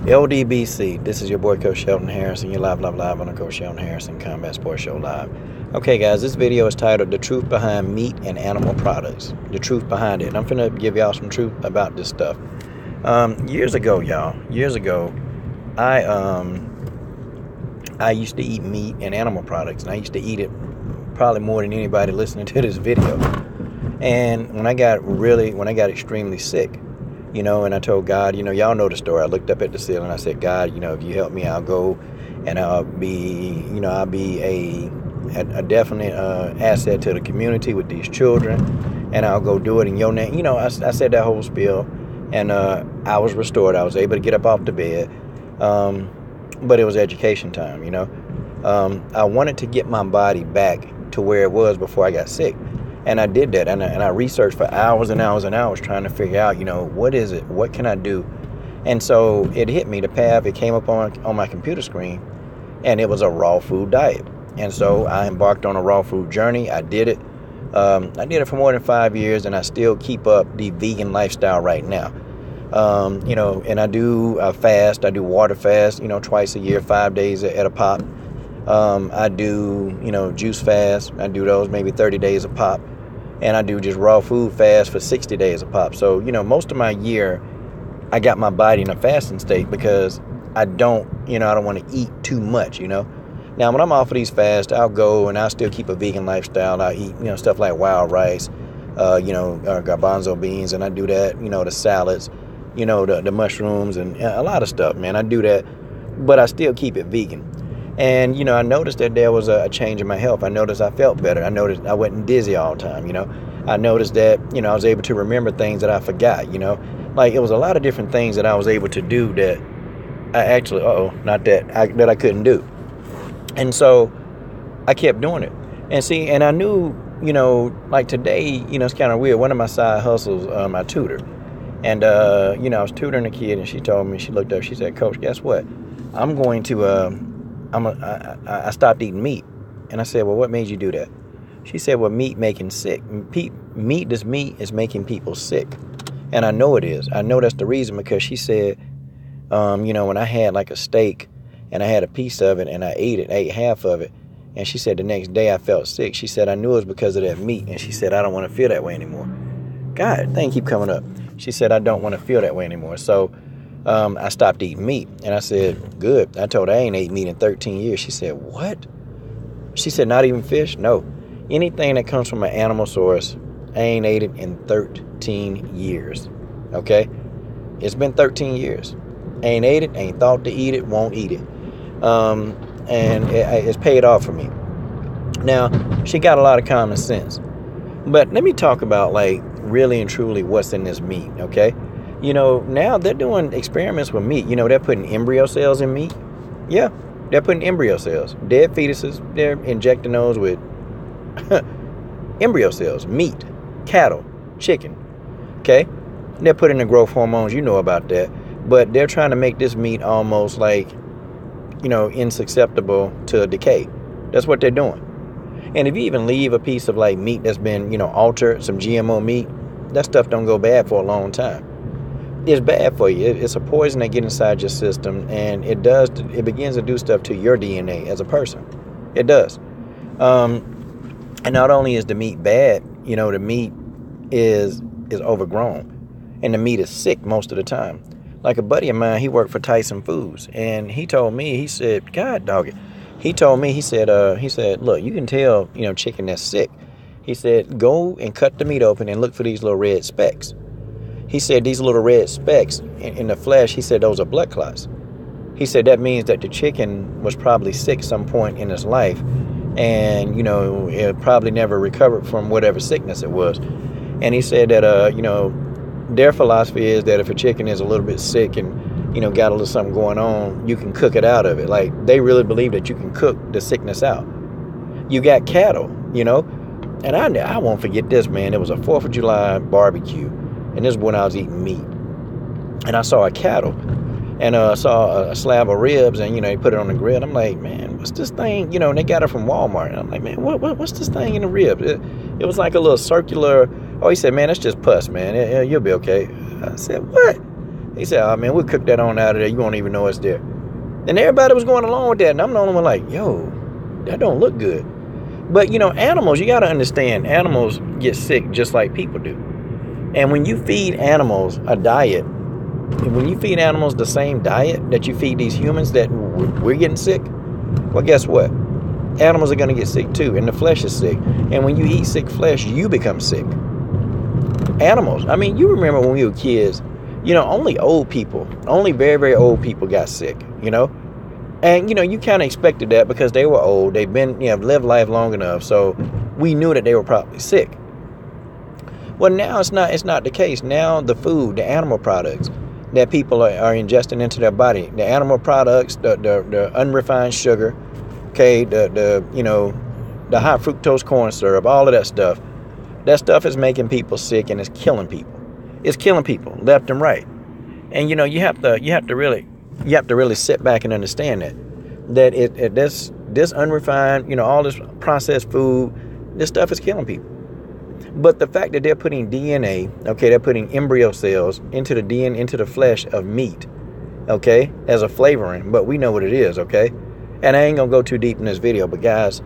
LDBC, this is your boy Coach Shelton Harrison. You're live on the Coach Shelton Harrison Combat Sports Show Live. Okay, guys, this video is titled The Truth Behind Meat and Animal Products. The truth behind it. And I'm finna give y'all some truth about this stuff. Years ago, I used to eat meat and animal products, and I used to eat it probably more than anybody listening to this video. And when I got extremely sick, and I told God, y'all know the story. I looked up at the ceiling. I said, God, if you help me, I'll go and I'll be a definite asset to the community with these children, and I'll go do it in your name. I said that whole spiel, and I was restored. I was able to get up off the bed, but it was education time. I wanted to get my body back to where it was before I got sick. And I did that, and I researched for hours and hours and hours trying to figure out, what is it? What can I do? And so it hit me, the path. It came up on my computer screen, and it was a raw food diet. And so I embarked on a raw food journey. I did it. I did it for more than 5 years, and I still keep up the vegan lifestyle right now. And I do fast. I do water fast, twice a year, 5 days at a pop. I do, juice fast. I do those maybe 30 days a pop. And I do just raw food fast for 60 days a pop. So, most of my year, I got my body in a fasting state because I don't want to eat too much, Now, when I'm off of these fasts, I'll go and I'll still keep a vegan lifestyle. I eat, stuff like wild rice, garbanzo beans, and I do that, the salads, the mushrooms and a lot of stuff, man. I do that, but I still keep it vegan. And, I noticed that there was a change in my health. I noticed I felt better. I noticed I wasn't dizzy all the time, I noticed that, I was able to remember things that I forgot, Like, it was a lot of different things that I was able to do that I actually, that I couldn't do. And so I kept doing it. And I knew, like today, it's kind of weird. One of my side hustles, I tutor. And, I was tutoring a kid, and she told me, she looked up, she said, Coach, guess what? I'm going to, I stopped eating meat. And I said, well, what made you do that? She said, well, meat making sick. Meat is making people sick. And I know it is. I know that's the reason, because she said, when I had like a steak and I had a piece of it and I ate half of it. And she said the next day I felt sick. She said, I knew it was because of that meat. And she said, I don't want to feel that way anymore. God, thing keep coming up. She said, I don't want to feel that way anymore. So I stopped eating meat. And I said, good. I told her I ain't ate meat in 13 years. She said, what? She said, not even fish? No. Anything that comes from an animal source, I ain't ate it in 13 years. Okay? It's been 13 years. Ain't ate it, ain't thought to eat it, won't eat it. And it's paid off for me. Now, she got a lot of common sense. But let me talk about, like, really and truly what's in this meat, okay? Now they're doing experiments with meat. They're putting embryo cells in meat. Yeah, they're putting embryo cells. Dead fetuses, they're injecting those with embryo cells, meat, cattle, chicken, okay? They're putting the growth hormones, you know about that. But they're trying to make this meat almost like, insusceptible to decay. That's what they're doing. And if you even leave a piece of like meat that's been, altered, some GMO meat, that stuff don't go bad for a long time. It's bad for you. It's a poison that gets inside your system, and it begins to do stuff to your DNA as a person. It does. And not only is the meat bad, the meat is overgrown, and the meat is sick most of the time. Like a buddy of mine, he worked for Tyson Foods, and he told me, he said, God dog it. He told me, he said, look, you can tell, chicken that's sick. He said, go and cut the meat open and look for these little red specks. He said, these little red specks in the flesh, he said, those are blood clots. He said, that means that the chicken was probably sick some point in its life, and, it probably never recovered from whatever sickness it was. And he said that, their philosophy is that if a chicken is a little bit sick and, got a little something going on, you can cook it out of it. Like, they really believe that you can cook the sickness out. You got cattle, and I won't forget this, man. It was a 4th of July barbecue, and this is when I was eating meat. And I saw a cattle, and I saw a slab of ribs, and, they put it on the grill. I'm like, man, what's this thing? And they got it from Walmart. And I'm like, man, what's this thing in the ribs? It was like a little circular. Oh, he said, man, that's just pus, man. You'll be okay. I said, what? He said, oh man, we'll cook that on out of there. You won't even know it's there. And everybody was going along with that. And I'm the only one like, yo, that don't look good. But, you know, animals, you got to understand, animals get sick just like people do. And when you feed animals a diet, when you feed animals the same diet that you feed these humans that we're getting sick, well, guess what? Animals are going to get sick too, and the flesh is sick. And when you eat sick flesh, you become sick. Animals, I mean, you remember when we were kids, you know, only old people, only very, very old people got sick, you know? And, you know, you kind of expected that because they were old. They've been, you know, lived life long enough. So we knew that they were probably sick. Well, now it's not the case. Now the food, the animal products that people are ingesting into their body, the animal products, the unrefined sugar, okay, the you know, the high fructose corn syrup, all of that stuff is making people sick and it's killing people. It's killing people left and right. And you know, you have to really sit back and understand that this unrefined, you know, all this processed food, this stuff is killing people. But the fact that they're putting DNA, okay, they're putting embryo cells into the flesh of meat, okay, as a flavoring, but we know what it is, okay? And I ain't gonna go too deep in this video, but guys,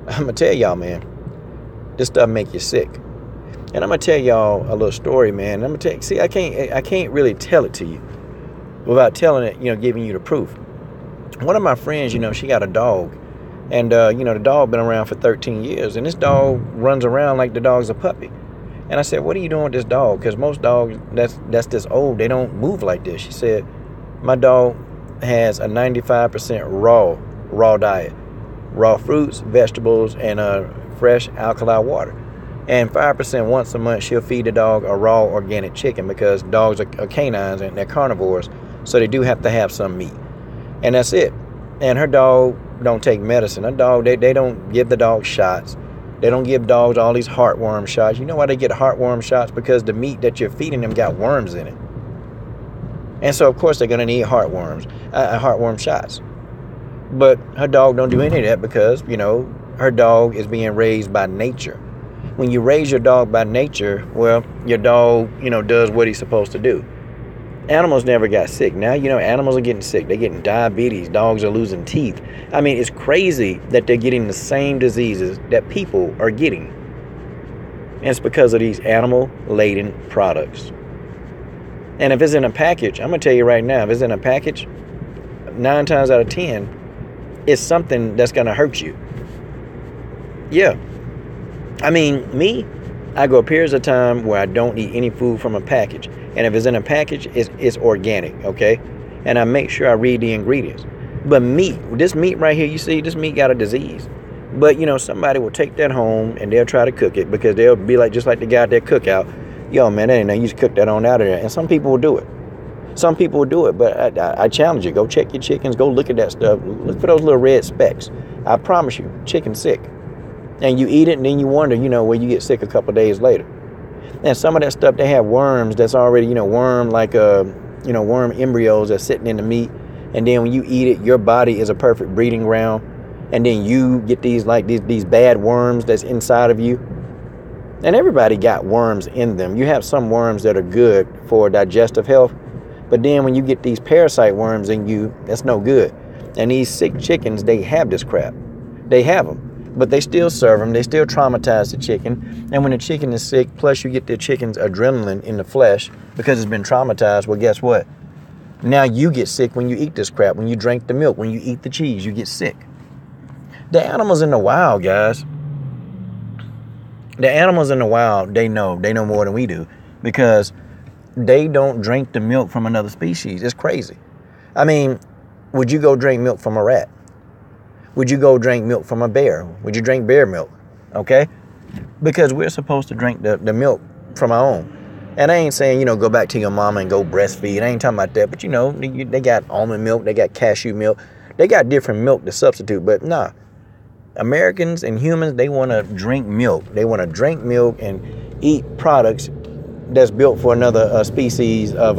I'm gonna tell y'all, man, this stuff make you sick. And I'm gonna tell y'all a little story, man. I'm gonna tell you, see, I can't really tell it to you without telling it, you know, giving you the proof. One of my friends, you know, she got a dog. And, you know, the dog been around for 13 years. And this dog runs around like the dog's a puppy. And I said, what are you doing with this dog? Because most dogs that's this old, they don't move like this. She said, my dog has a 95% raw diet. Raw fruits, vegetables, and fresh alkali water. And 5% once a month, she'll feed the dog a raw organic chicken because dogs are canines and they're carnivores. So they do have to have some meat. And that's it. And her dog don't take medicine. Her dog, they don't give the dog shots. They don't give dogs all these heartworm shots. You know why they get heartworm shots? Because the meat that you're feeding them got worms in it. And so, of course, they're going to need heartworm shots. But her dog don't do any of that because, you know, her dog is being raised by nature. When you raise your dog by nature, well, your dog, you know, does what he's supposed to do. Animals never got sick. Now, you know, animals are getting sick. They're getting diabetes. Dogs are losing teeth. I mean, it's crazy that they're getting the same diseases that people are getting. And it's because of these animal-laden products. And if it's in a package, I'm going to tell you right now, if it's in a package, 9 times out of 10, it's something that's going to hurt you. Yeah. I mean, me, I go periods of time where I don't eat any food from a package. And if it's in a package, it's organic, okay? And I make sure I read the ingredients. But meat, this meat right here, you see, this meat got a disease. But, you know, somebody will take that home and they'll try to cook it because they'll be like, just like the guy at their cookout. Yo, man, that ain't nothing. You just cook that on out of there. And some people will do it. Some people will do it. But I challenge you. Go check your chickens. Go look at that stuff. Look for those little red specks. I promise you, chicken's sick. And you eat it and then you wonder, you know, where you get sick a couple of days later. And some of that stuff, they have worms that's already, you know, worm embryos that's sitting in the meat. And then when you eat it, your body is a perfect breeding ground. And then you get these bad worms that's inside of you. And everybody got worms in them. You have some worms that are good for digestive health. But then when you get these parasite worms in you, that's no good. And these sick chickens, they have this crap. They have them. But they still serve them. They still traumatize the chicken. And when the chicken is sick, plus you get the chicken's adrenaline in the flesh because it's been traumatized, well, guess what? Now you get sick when you eat this crap. When you drink the milk, when you eat the cheese, you get sick. The animals in the wild, guys, the animals in the wild, they know more than we do because they don't drink the milk from another species. It's crazy. I mean, would you go drink milk from a rat? Would you go drink milk from a bear? Would you drink bear milk? Okay? Because we're supposed to drink the milk from our own. And I ain't saying, you know, go back to your mama and go breastfeed. I ain't talking about that. But, you know, they got almond milk. They got cashew milk. They got different milk to substitute. But, nah. Americans and humans, they want to drink milk. They want to drink milk and eat products that's built for another species of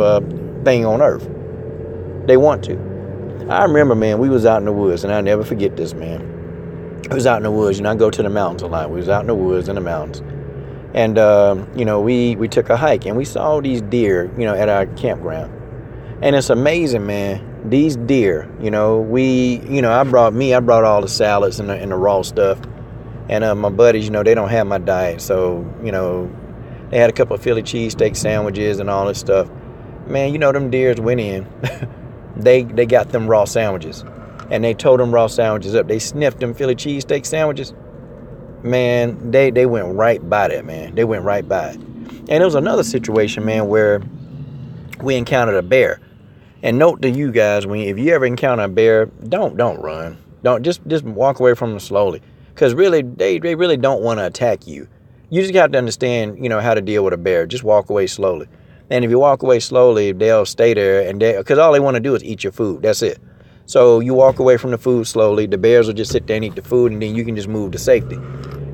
thing on Earth. They want to. I remember, man, we was out in the woods, and I'll never forget this, man. I was out in the woods, you know, I go to the mountains a lot. We was out in the woods, in the mountains. And, you know, we took a hike, and we saw these deer, you know, at our campground. And it's amazing, man. These deer, I brought all the salads and the raw stuff. And my buddies, they don't have my diet. So, they had a couple of Philly cheesesteak sandwiches and all this stuff. Man, them deers went in. They got them raw sandwiches. And they tore them raw sandwiches up. They sniffed them Philly cheesesteak sandwiches. Man, they went right by that, man. They went right by it. And there was another situation, man, where we encountered a bear. And note to you guys, if you ever encounter a bear, don't run. Don't just walk away from them slowly. Because really, they really don't want to attack you. You just have to understand, how to deal with a bear. Just walk away slowly. And if you walk away slowly, they'll stay there, because all they want to do is eat your food. That's it. So you walk away from the food slowly. The bears will just sit there and eat the food, and then you can just move to safety.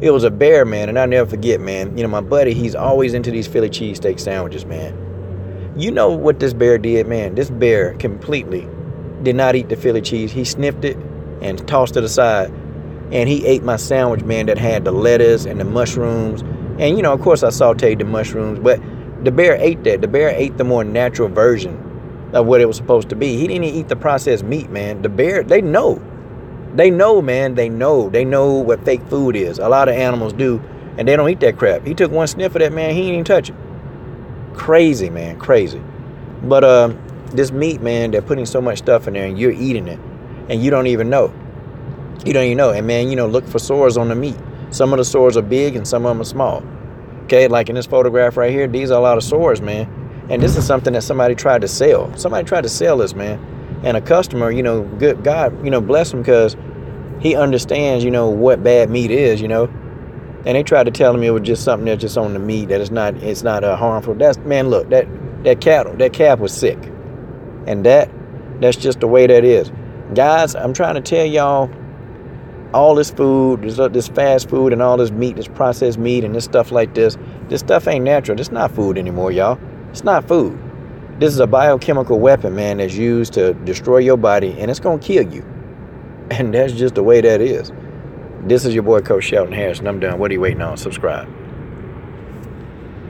It was a bear, man, and I'll never forget, man. My buddy, he's always into these Philly cheesesteak sandwiches, man. You know what this bear did, man? This bear completely did not eat the Philly cheese. He sniffed it and tossed it aside. And he ate my sandwich, man, that had the lettuce and the mushrooms. And, of course, I sauteed the mushrooms. But the bear ate that. The bear ate the more natural version of what it was supposed to be. He didn't even eat the processed meat, man. The bear, they know. They know, man. They know. They know what fake food is. A lot of animals do. And they don't eat that crap. He took one sniff of that, man. He didn't even touch it. Crazy, man. Crazy. But this meat, man, they're putting so much stuff in there and you're eating it. And you don't even know. You don't even know. And, man, look for sores on the meat. Some of the sores are big and some of them are small. Okay, like in this photograph right here, these are a lot of sores, man. And this is something that somebody tried to sell. Somebody tried to sell this, man. And a customer, good God, bless him, because he understands, what bad meat is, And they tried to tell him it was just something that's just on the meat, that it's not harmful. Man, look, that calf was sick. And that's just the way that is. Guys, I'm trying to tell y'all, all this food, this fast food and all this meat, this processed meat and this stuff like this stuff ain't natural. It's not food anymore, y'all. It's not food. This is a biochemical weapon, man, that's used to destroy your body, and it's going to kill you. And that's just the way that is. This is your boy, Coach Shelton Harris, and I'm done. What are you waiting on? Subscribe.